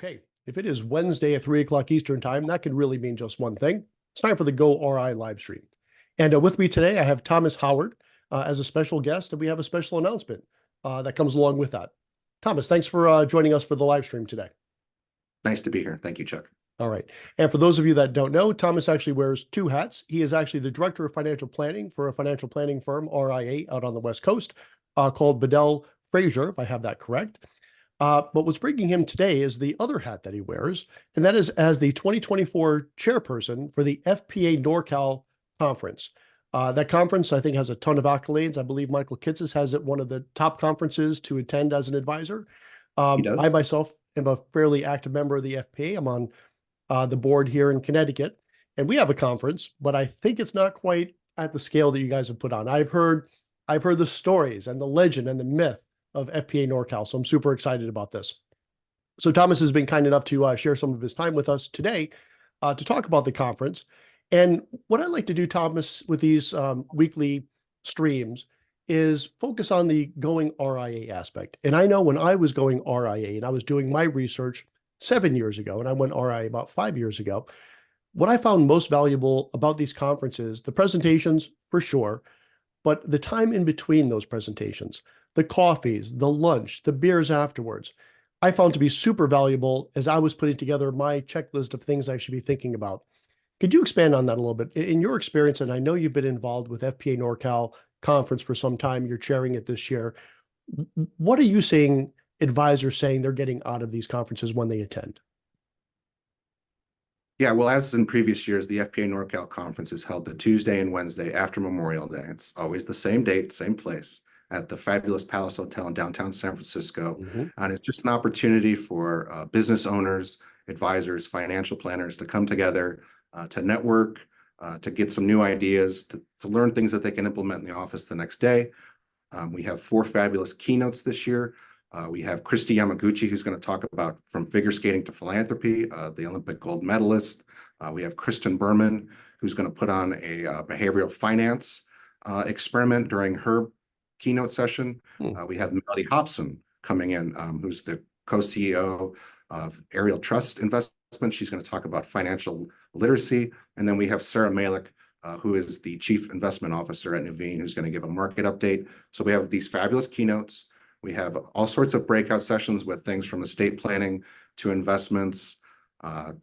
Okay, if it is Wednesday at 3 o'clock Eastern time, that could really mean just one thing. It's time for the goRIA live stream. And with me today, I have Thomas Howard as a special guest, and we have a special announcement that comes along with that. Thomas, thanks for joining us for the live stream today. Nice to be here. Thank you, Chuck. All right. And for those of you that don't know, Thomas actually wears two hats. He is actually the director of financial planning for a financial planning firm, RIA, out on the West Coast, called Bedell Frazier, if I have that correct. But what's bringing him today is the other hat that he wears, and that is as the 2024 chairperson for the FPA NorCal Conference. That conference, I think, has a ton of accolades. I believe Michael Kitces has it one of the top conferences to attend as an advisor. He does. I myself am a fairly active member of the FPA. I'm on the board here in Connecticut, and we have a conference, but I think it's not quite at the scale that you guys have put on. I've heard the stories and the legend and the myth of FPA NorCal, so I'm super excited about this. So Thomas has been kind enough to share some of his time with us today to talk about the conference. And what I like to do, Thomas, with these weekly streams is focus on the going RIA aspect. And I know when I was going RIA and I was doing my research 7 years ago, and I went RIA about 5 years ago, what I found most valuable about these conferences, the presentations for sure, but the time in between those presentations, the coffees, the lunch, the beers afterwards, I found to be super valuable as I was putting together my checklist of things I should be thinking about. Could you expand on that a little bit? In your experience, and I know you've been involved with FPA NorCal Conference for some time, you're chairing it this year. What are you seeing advisors saying they're getting out of these conferences when they attend? Yeah, well, as in previous years, the FPA NorCal Conference is held the Tuesday and Wednesday after Memorial Day. It's always the same date, same place, at the fabulous Palace Hotel in downtown San Francisco. And it's just an opportunity for business owners, advisors, financial planners to come together, to network, to get some new ideas, to learn things that they can implement in the office the next day. We have 4 fabulous keynotes this year. We have Christy Yamaguchi, who's going to talk about from figure skating to philanthropy, the Olympic gold medalist. We have Kristen Berman, who's going to put on a behavioral finance experiment during her keynote session. We have Melody Hobson coming in, who's the co-CEO of Ariel Trust Investment. She's going to talk about financial literacy. And then we have Sarah Malik, who is the Chief Investment Officer at Nuveen, who's going to give a market update. So we have these fabulous keynotes. We have all sorts of breakout sessions with things from estate planning to investments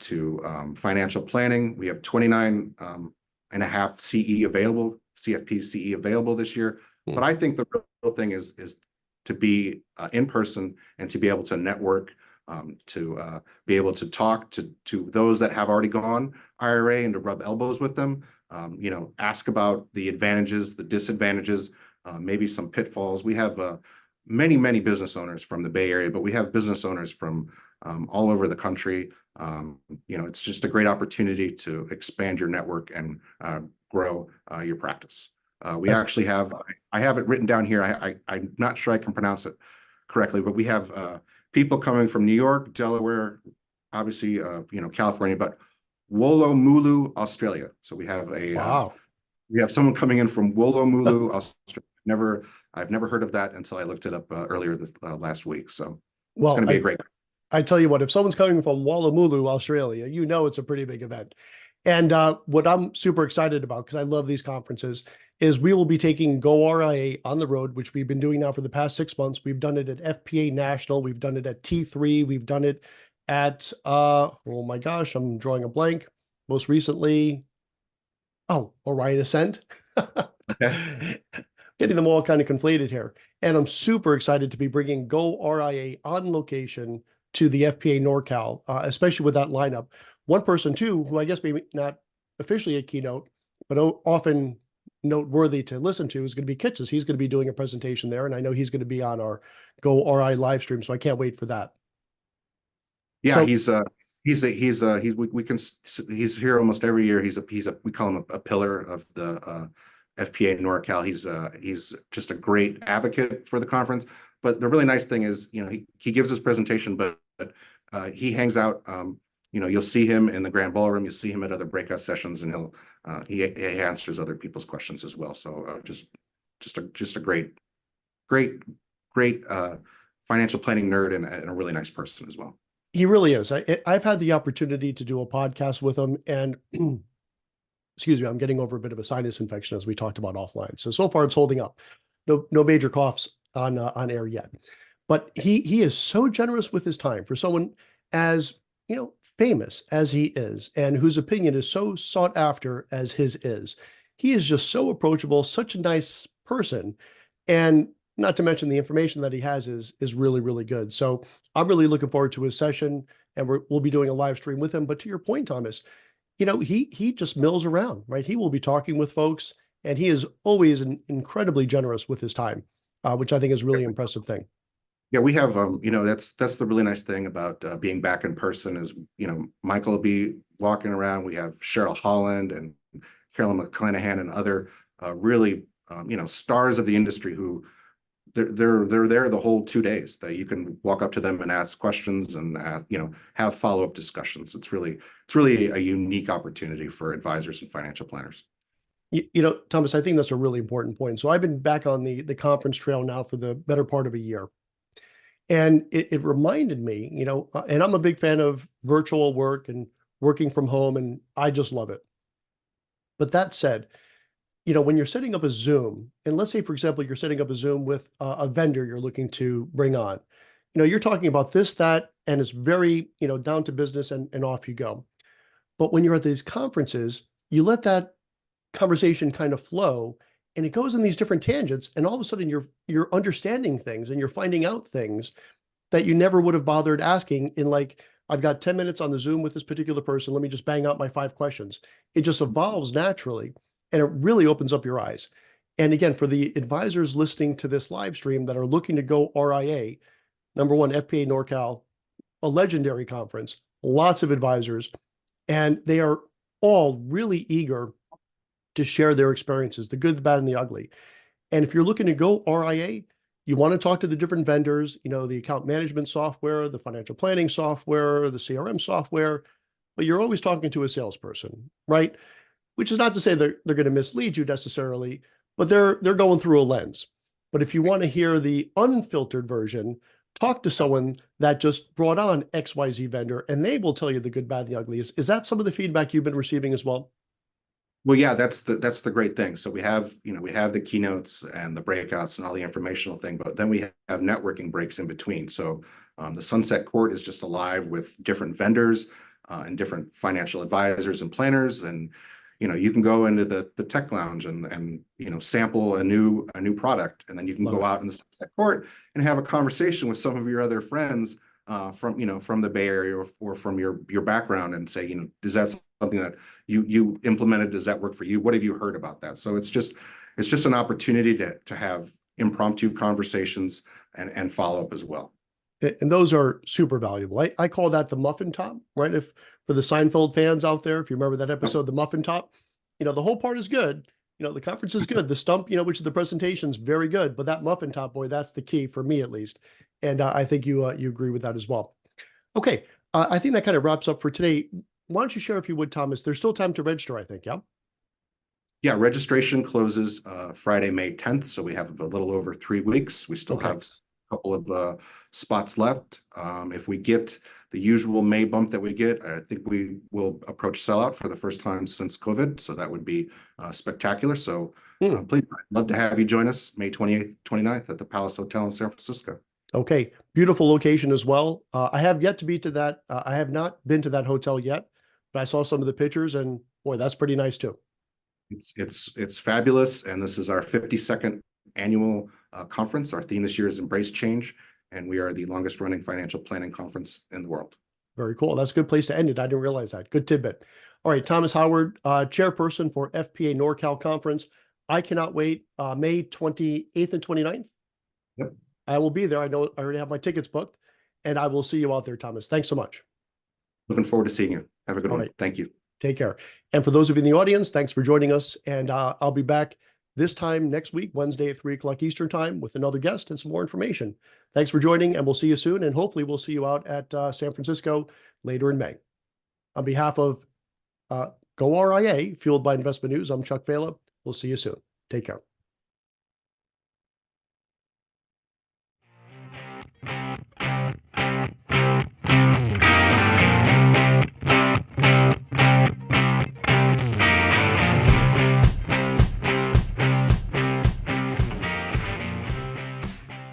to financial planning. We have 29 and a half CE available, CFP CE available this year. But I think the real thing is to be in person and to be able to network, to be able to talk to those that have already gone IRA and to rub elbows with them, ask about the advantages, the disadvantages, maybe some pitfalls. We have many business owners from the Bay Area, but we have business owners from all over the country. It's just a great opportunity to expand your network and grow your practice. We actually have, I have it written down here. I'm not sure I can pronounce it correctly, but we have people coming from New York, Delaware, obviously, California, but Woolloomooloo, Australia. So we have we have someone coming in from Woolloomooloo, Australia. I've never heard of that until I looked it up earlier last week. So it's going to be a great. I tell you what, if someone's coming from Woolloomooloo, Australia, it's a pretty big event. And what I'm super excited about, because I love these conferences, is we will be taking goRIA on the road, which we've been doing now for the past 6 months. We've done it at FPA National. We've done it at T3. We've done it at, oh my gosh, I'm drawing a blank. Most recently, Orion Ascent. Okay. Getting them all kind of conflated here. And I'm super excited to be bringing goRIA on location to the FPA NorCal, especially with that lineup. One person too, who I guess maybe not officially a keynote, but often noteworthy to listen to, is going to be Kitces. He's going to be doing a presentation there, and I know he's going to be on our goRIA live stream, so I can't wait for that. Yeah, so, he's here almost every year. We call him a pillar of the FPA NorCal. He's just a great advocate for the conference. But the really nice thing is, he gives his presentation, but he hangs out. You'll see him in the Grand Ballroom. You'll see him at other breakout sessions, and he answers other people's questions as well. So just a great financial planning nerd and a really nice person as well. He really is. I've had the opportunity to do a podcast with him, and excuse me, I'm getting over a bit of a sinus infection as we talked about offline. So far it's holding up. No major coughs on air yet. But he is so generous with his time for someone as, famous as he is, and whose opinion is so sought after as his is. He is just so approachable, such a nice person, and not to mention the information that he has is really, really good. So I'm really looking forward to his session, and we'll be doing a live stream with him. But to your point, Thomas, he just mills around, right? He will be talking with folks, and he is always incredibly generous with his time, which I think is a really impressive thing. Yeah, we have, that's the really nice thing about being back in person is, Michael will be walking around. We have Cheryl Holland and Carolyn McClanahan and other really, stars of the industry who they're there the whole 2 days that you can walk up to them and ask questions and, have follow-up discussions. It's really a unique opportunity for advisors and financial planners. Thomas, I think that's a really important point. So I've been back on the conference trail now for the better part of a year. And it reminded me, and I'm a big fan of virtual work and working from home, and I just love it. But that said, when you're setting up a Zoom, and let's say, for example, you're setting up a Zoom with a vendor you're looking to bring on, you're talking about this, that, and it's very, down to business and off you go. But when you're at these conferences, you let that conversation kind of flow, and it goes in these different tangents, and all of a sudden you're understanding things and you're finding out things that you never would have bothered asking in, like, I've got 10 minutes on the Zoom with this particular person. Let me just bang out my 5 questions. It just evolves naturally, and it really opens up your eyes. And again, for the advisors listening to this live stream that are looking to go RIA, number one, FPA NorCal, a legendary conference, lots of advisors, and they are all really eager to share their experiences, the good, the bad, and the ugly. And if you're looking to go RIA, you want to talk to the different vendors, the account management software, the financial planning software, the CRM software, but you're always talking to a salesperson, right? Which is not to say they're going to mislead you necessarily, but they're going through a lens. But if you want to hear the unfiltered version, talk to someone that just brought on XYZ vendor, and they will tell you the good, bad, and the ugly. Is that some of the feedback you've been receiving as well? Well, yeah, that's the great thing. So we have the keynotes and the breakouts and all the informational thing, but then we have networking breaks in between. So the Sunset Court is just alive with different vendors and different financial advisors and planners, and you can go into the tech lounge and sample a new product, and then you can go out in the Sunset Court and have a conversation with some of your other friends from the Bay Area or from your background and say, is that something that you implemented? Does that work for you? What have you heard about that? So it's just an opportunity to have impromptu conversations and follow up as well. And those are super valuable. I call that the muffin top, right? If for the Seinfeld fans out there, if you remember that episode, the muffin top, the whole part is good. The conference is good. The stump, which is the presentation, is very good. But that muffin top, boy, that's the key for me at least. And I think you agree with that as well. Okay, I think that kind of wraps up for today. Why don't you share, if you would, Thomas? There's still time to register, I think. Yeah. Yeah, registration closes Friday, May 10th. So we have a little over 3 weeks. We still have a couple of spots left. If we get the usual May bump that we get, I think we will approach sellout for the first time since COVID. So that would be spectacular. So please, I'd love to have you join us May 28th, 29th at the Palace Hotel in San Francisco. Okay, beautiful location as well. I have yet to be to that. I have not been to that hotel yet, but I saw some of the pictures, and boy, that's pretty nice too. It's fabulous, and this is our 52nd annual conference. Our theme this year is Embrace Change, and we are the longest running financial planning conference in the world. Very cool. That's a good place to end it. I didn't realize that. Good tidbit. All right, Thomas Howard, chairperson for FPA NorCal Conference. I cannot wait. May 28th and 29th. Yep. I will be there. I know I already have my tickets booked, and I will see you out there, Thomas. Thanks so much. Looking forward to seeing you. Have a good one. Thank you. Take care. And for those of you in the audience, thanks for joining us. And I'll be back this time next week, Wednesday at 3 o'clock Eastern time, with another guest and some more information. Thanks for joining, and we'll see you soon. And hopefully we'll see you out at San Francisco later in May. On behalf of goRIA, fueled by investment news, I'm Chuck Vela. We'll see you soon. Take care.